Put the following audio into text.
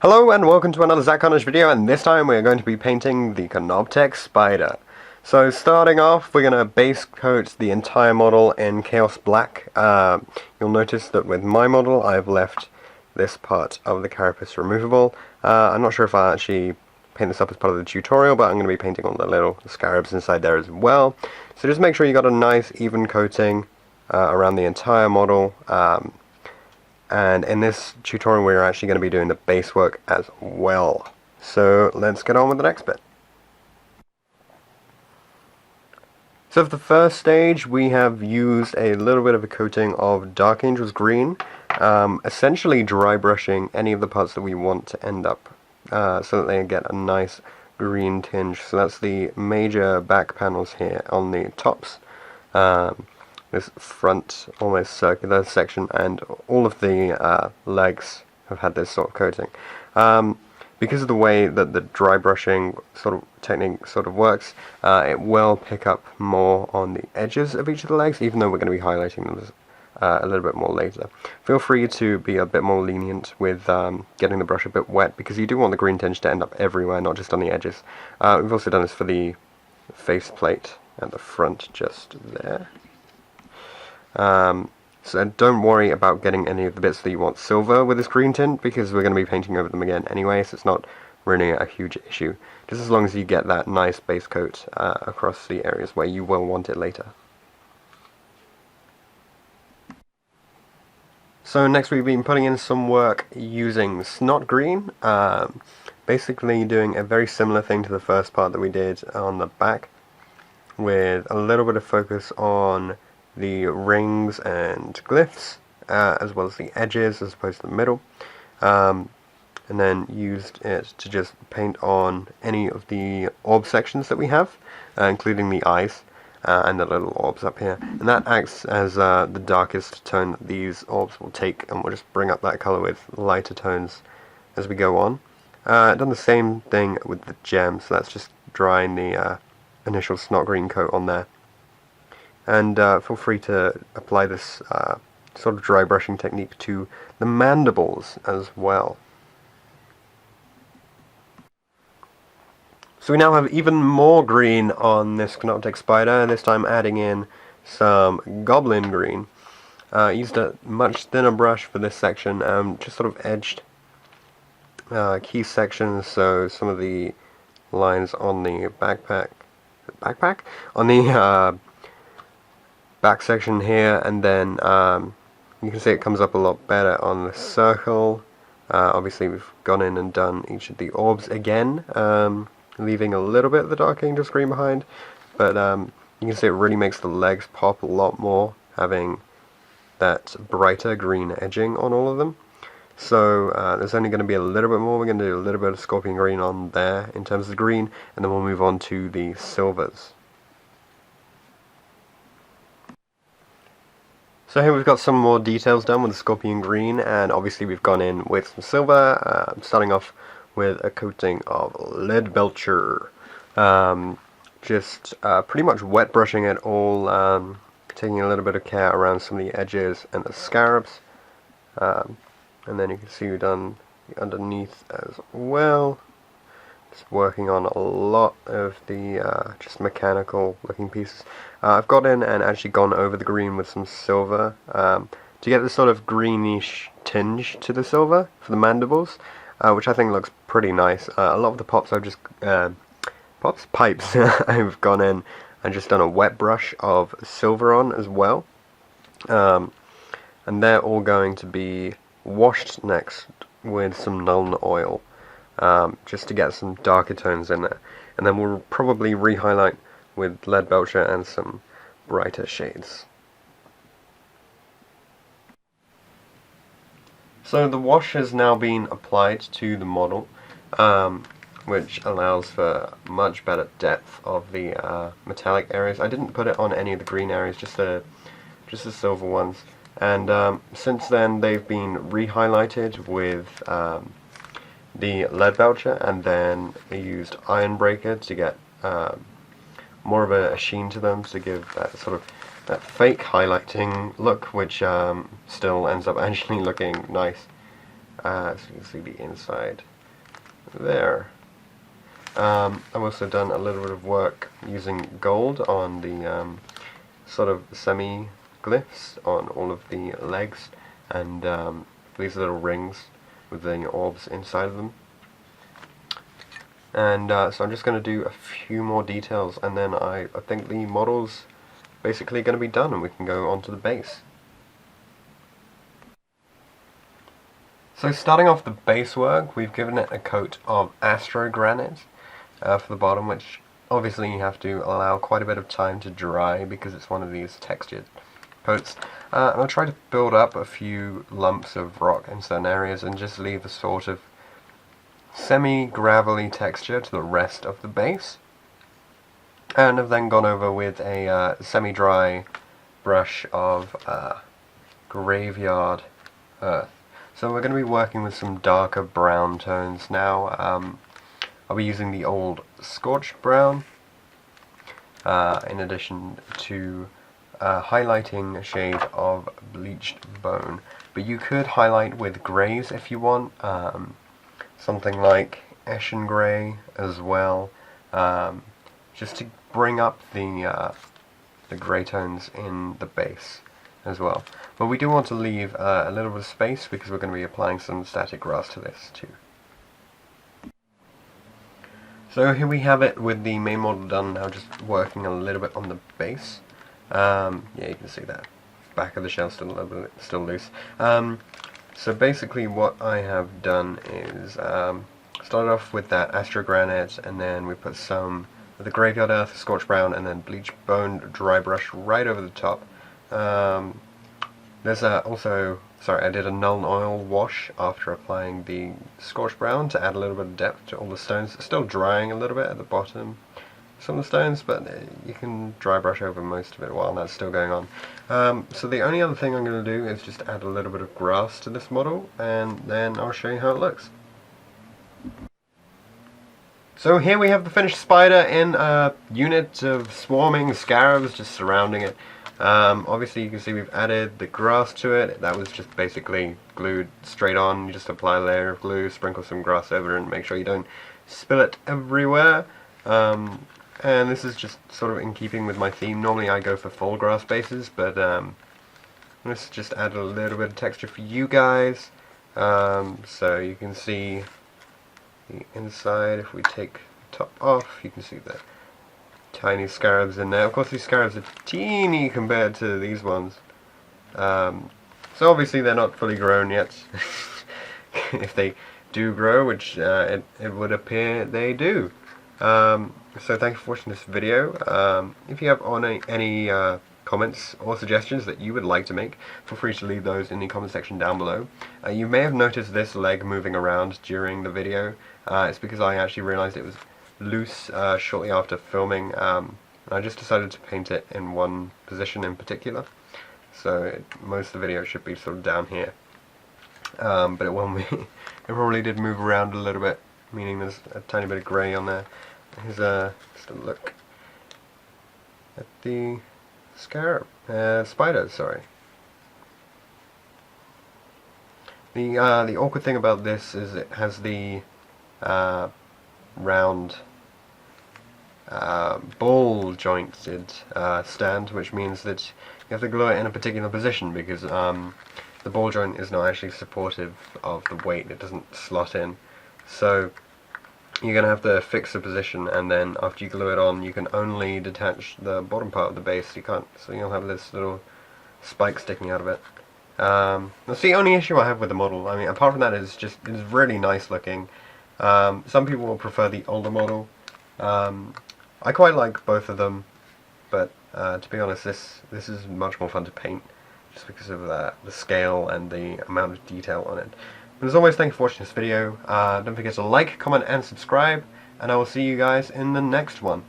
Hello and welcome to another Zach Connors video, and this time we're going to be painting the Canoptek Spyder. So starting off, we're going to base coat the entire model in Chaos Black. You'll notice that with my model I've left this part of the carapace removable. I'm not sure if I'll actually paint this up as part of the tutorial, but I'm going to be painting all the little scarabs inside there as well. So just make sure you got a nice even coating around the entire model. And in this tutorial we're actually going to be doing the base work as well. So let's get on with the next bit. So for the first stage we have used a little bit of a coating of Dark Angel's Green, essentially dry brushing any of the parts that we want to end up so that they get a nice green tinge. So that's the major back panels here on the tops. This front almost circular section, and all of the legs have had this sort of coating. Because of the way that the dry brushing sort of technique sort of works, it will pick up more on the edges of each of the legs, even though we're going to be highlighting them a little bit more later. Feel free to be a bit more lenient with getting the brush a bit wet, because you do want the green tinge to end up everywhere, not just on the edges. We've also done this for the face plate at the front just there. So don't worry about getting any of the bits that you want silver with this green tint, because we're going to be painting over them again anyway, so it's not really a huge issue. Just as long as you get that nice base coat across the areas where you will want it later. So next we've been putting in some work using Snot Green, basically doing a very similar thing to the first part that we did on the back, with a little bit of focus on the rings and glyphs, as well as the edges as opposed to the middle, and then used it to just paint on any of the orb sections that we have, including the eyes and the little orbs up here, and that acts as the darkest tone that these orbs will take, and we'll just bring up that color with lighter tones as we go on. Done the same thing with the gems, so that's just drying the initial Snot Green coat on there. And feel free to apply this sort of dry brushing technique to the mandibles as well. So we now have even more green on this Canoptek Spyder, this time adding in some Goblin Green. Used a much thinner brush for this section, just sort of edged key sections, so some of the lines on the backpack? On the back section here, and then you can see it comes up a lot better on the circle. Obviously we've gone in and done each of the orbs again, leaving a little bit of the Dark Angel's Green behind, but you can see it really makes the legs pop a lot more, having that brighter green edging on all of them. So there's only going to be a little bit more. We're going to do a little bit of Scorpion Green on there in terms of the green, and then we'll move on to the silvers. So here we've got some more details done with the Scorpion Green, and obviously we've gone in with some silver, starting off with a coating of Lead Belcher. Just pretty much wet brushing it all, taking a little bit of care around some of the edges and the scarabs. And then you can see we've done the underneath as well. Just working on a lot of the just mechanical looking pieces. I've got in and actually gone over the green with some silver to get this sort of greenish tinge to the silver for the mandibles, which I think looks pretty nice. A lot of the pops I've just pipes I've gone in and just done a wet brush of silver on as well, and they're all going to be washed next with some Nuln oil, just to get some darker tones in there, and then we'll probably re-highlight with Lead Belcher and some brighter shades. So the wash has now been applied to the model, which allows for much better depth of the metallic areas. I didn't put it on any of the green areas, just the silver ones, and since then they've been re-highlighted with the Lead Belcher, and then I used Iron Breaker to get more of a sheen to them, to give that sort of that fake highlighting look, which still ends up actually looking nice. So you can see the inside there. I've also done a little bit of work using gold on the sort of semi-glyphs on all of the legs, and these little rings with the orbs inside of them. And so I'm just going to do a few more details, and then I think the model's basically going to be done and we can go on to the base. So starting off the base work, we've given it a coat of Astro Granite for the bottom, which obviously you have to allow quite a bit of time to dry because it's one of these textured coats. And I'll try to build up a few lumps of rock in certain areas and just leave a sort of semi-gravelly texture to the rest of the base. And I've then gone over with a semi-dry brush of graveyard earth. So we're going to be working with some darker brown tones now. I'll be using the old scorched brown in addition to highlighting a shade of bleached bone. But you could highlight with greys if you want, something like Eshin Grey as well, just to bring up the grey tones in the base as well. But we do want to leave a little bit of space because we're going to be applying some static grass to this too. So here we have it with the main model done, now just working a little bit on the base. Yeah, you can see that back of the shell still a little bit still loose. So basically what I have done is started off with that Astro Granite, and then we put some of the Graveyard Earth, Scorched Brown, and then Bleach Bone dry brush right over the top. There's also, sorry, I did a Null Oil wash after applying the Scorched Brown to add a little bit of depth to all the stones. It's still drying a little bit at the bottom, some of the stones, but you can dry brush over most of it while that's still going on. So the only other thing I'm going to do is just add a little bit of grass to this model, and then I'll show you how it looks. So here we have the finished spider in a unit of swarming scarabs just surrounding it. Obviously you can see we've added the grass to it. That was just basically glued straight on. You just apply a layer of glue, sprinkle some grass over it, and make sure you don't spill it everywhere. And this is just sort of in keeping with my theme. Normally I go for full grass bases, but let's just add a little bit of texture for you guys. So you can see the inside. If we take the top off, you can see the tiny scarabs in there. Of course these scarabs are teeny compared to these ones. So obviously they're not fully grown yet. If they do grow, which it would appear they do. So thank you for watching this video. If you have any comments or suggestions that you would like to make, feel free to leave those in the comment section down below. You may have noticed this leg moving around during the video. It's because I actually realized it was loose shortly after filming. I just decided to paint it in one position in particular. So most of the video should be sort of down here. But it won't be. It probably did move around a little bit, meaning there's a tiny bit of grey on there. Here's just a look at the spider, sorry. The awkward thing about this is it has the round ball jointed stand, which means that you have to glue it in a particular position because the ball joint is not actually supportive of the weight. It doesn't slot in. So you're going to have to fix the position, and then after you glue it on, you can only detach the bottom part of the base. You can't, so you'll have this little spike sticking out of it. That's the only issue I have with the model. I mean, apart from that, it's really nice looking. Some people will prefer the older model. I quite like both of them, but to be honest, this is much more fun to paint, just because of the scale and the amount of detail on it. But as always, thank you for watching this video. Don't forget to like, comment, and subscribe, and I will see you guys in the next one.